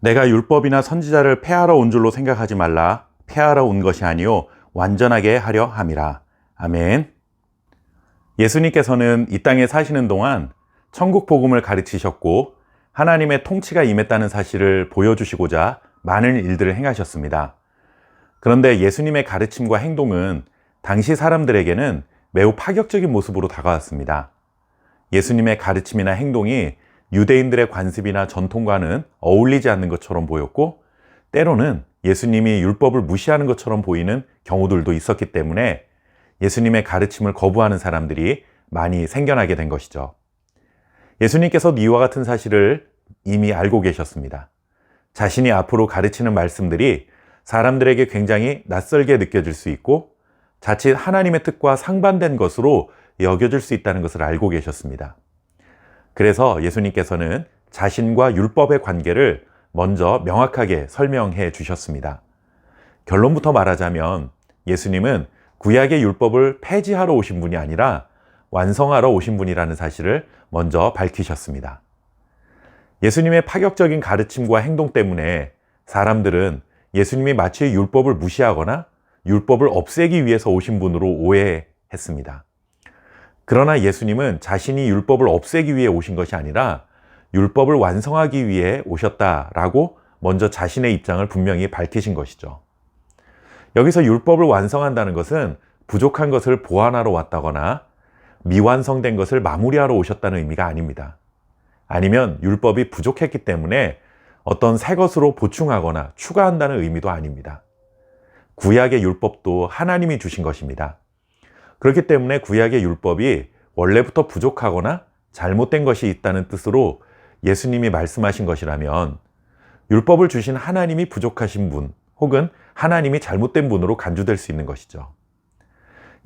내가 율법이나 선지자를 폐하러 온 줄로 생각하지 말라. 폐하러 온 것이 아니요 완전하게 하려 함이라. 아멘. 예수님께서는 이 땅에 사시는 동안 천국 복음을 가르치셨고 하나님의 통치가 임했다는 사실을 보여주시고자 많은 일들을 행하셨습니다. 그런데 예수님의 가르침과 행동은 당시 사람들에게는 매우 파격적인 모습으로 다가왔습니다. 예수님의 가르침이나 행동이 유대인들의 관습이나 전통과는 어울리지 않는 것처럼 보였고, 때로는 예수님이 율법을 무시하는 것처럼 보이는 경우들도 있었기 때문에 예수님의 가르침을 거부하는 사람들이 많이 생겨나게 된 것이죠. 예수님께서 이와 같은 사실을 이미 알고 계셨습니다. 자신이 앞으로 가르치는 말씀들이 사람들에게 굉장히 낯설게 느껴질 수 있고 자칫 하나님의 뜻과 상반된 것으로 여겨질 수 있다는 것을 알고 계셨습니다. 그래서 예수님께서는 자신과 율법의 관계를 먼저 명확하게 설명해 주셨습니다. 결론부터 말하자면 예수님은 구약의 율법을 폐지하러 오신 분이 아니라 완성하러 오신 분이라는 사실을 먼저 밝히셨습니다. 예수님의 파격적인 가르침과 행동 때문에 사람들은 예수님이 마치 율법을 무시하거나 율법을 없애기 위해서 오신 분으로 오해했습니다. 그러나 예수님은 자신이 율법을 없애기 위해 오신 것이 아니라 율법을 완성하기 위해 오셨다라고 먼저 자신의 입장을 분명히 밝히신 것이죠. 여기서 율법을 완성한다는 것은 부족한 것을 보완하러 왔다거나 미완성된 것을 마무리하러 오셨다는 의미가 아닙니다. 아니면 율법이 부족했기 때문에 어떤 새 것으로 보충하거나 추가한다는 의미도 아닙니다. 구약의 율법도 하나님이 주신 것입니다. 그렇기 때문에 구약의 율법이 원래부터 부족하거나 잘못된 것이 있다는 뜻으로 예수님이 말씀하신 것이라면 율법을 주신 하나님이 부족하신 분 혹은 하나님이 잘못된 분으로 간주될 수 있는 것이죠.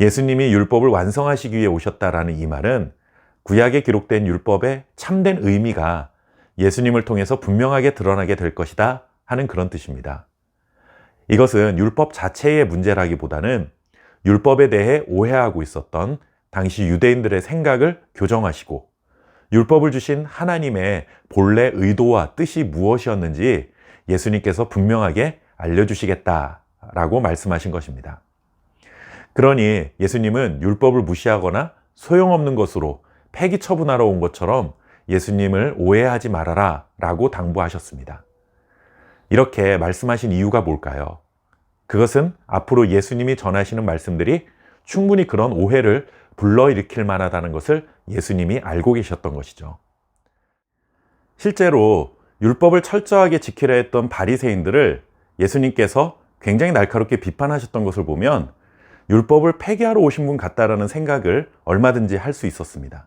예수님이 율법을 완성하시기 위해 오셨다라는 이 말은 구약에 기록된 율법의 참된 의미가 예수님을 통해서 분명하게 드러나게 될 것이다 하는 그런 뜻입니다. 이것은 율법 자체의 문제라기보다는 율법에 대해 오해하고 있었던 당시 유대인들의 생각을 교정하시고 율법을 주신 하나님의 본래 의도와 뜻이 무엇이었는지 예수님께서 분명하게 알려주시겠다라고 말씀하신 것입니다. 그러니 예수님은 율법을 무시하거나 소용없는 것으로 폐기 처분하러 온 것처럼 예수님을 오해하지 말아라 라고 당부하셨습니다. 이렇게 말씀하신 이유가 뭘까요? 그것은 앞으로 예수님이 전하시는 말씀들이 충분히 그런 오해를 불러일으킬 만하다는 것을 예수님이 알고 계셨던 것이죠. 실제로 율법을 철저하게 지키려 했던 바리새인들을 예수님께서 굉장히 날카롭게 비판하셨던 것을 보면 율법을 폐기하러 오신 분 같다라는 생각을 얼마든지 할 수 있었습니다.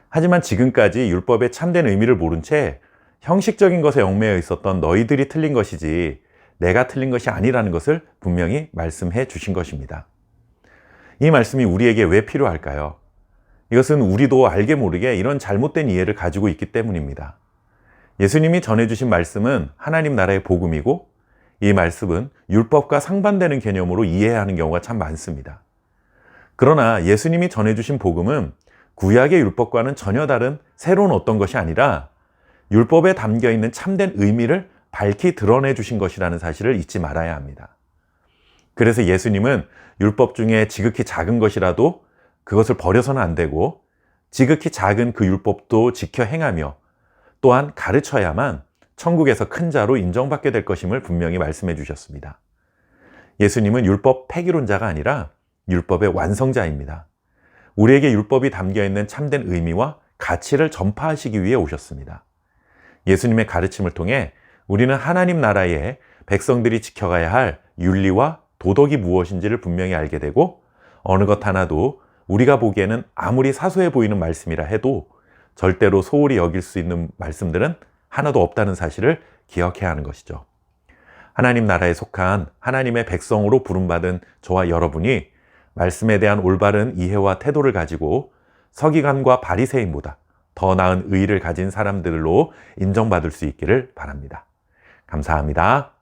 하지만 지금까지 율법의 참된 의미를 모른 채 형식적인 것에 얽매여 있었던 너희들이 틀린 것이지 내가 틀린 것이 아니라는 것을 분명히 말씀해 주신 것입니다. 이 말씀이 우리에게 왜 필요할까요? 이것은 우리도 알게 모르게 이런 잘못된 이해를 가지고 있기 때문입니다. 예수님이 전해주신 말씀은 하나님 나라의 복음이고 이 말씀은 율법과 상반되는 개념으로 이해하는 경우가 참 많습니다. 그러나 예수님이 전해주신 복음은 구약의 율법과는 전혀 다른 새로운 어떤 것이 아니라 율법에 담겨있는 참된 의미를 밝히 드러내 주신 것이라는 사실을 잊지 말아야 합니다. 그래서 예수님은 율법 중에 지극히 작은 것이라도 그것을 버려서는 안 되고 지극히 작은 그 율법도 지켜 행하며 또한 가르쳐야만 천국에서 큰 자로 인정받게 될 것임을 분명히 말씀해 주셨습니다. 예수님은 율법 폐기론자가 아니라 율법의 완성자입니다. 우리에게 율법이 담겨있는 참된 의미와 가치를 전파하시기 위해 오셨습니다. 예수님의 가르침을 통해 우리는 하나님 나라의 백성들이 지켜가야 할 윤리와 도덕이 무엇인지를 분명히 알게 되고 어느 것 하나도 우리가 보기에는 아무리 사소해 보이는 말씀이라 해도 절대로 소홀히 여길 수 있는 말씀들은 하나도 없다는 사실을 기억해야 하는 것이죠. 하나님 나라에 속한 하나님의 백성으로 부름받은 저와 여러분이 말씀에 대한 올바른 이해와 태도를 가지고 서기관과 바리새인보다 더 나은 의의를 가진 사람들로 인정받을 수 있기를 바랍니다. 감사합니다.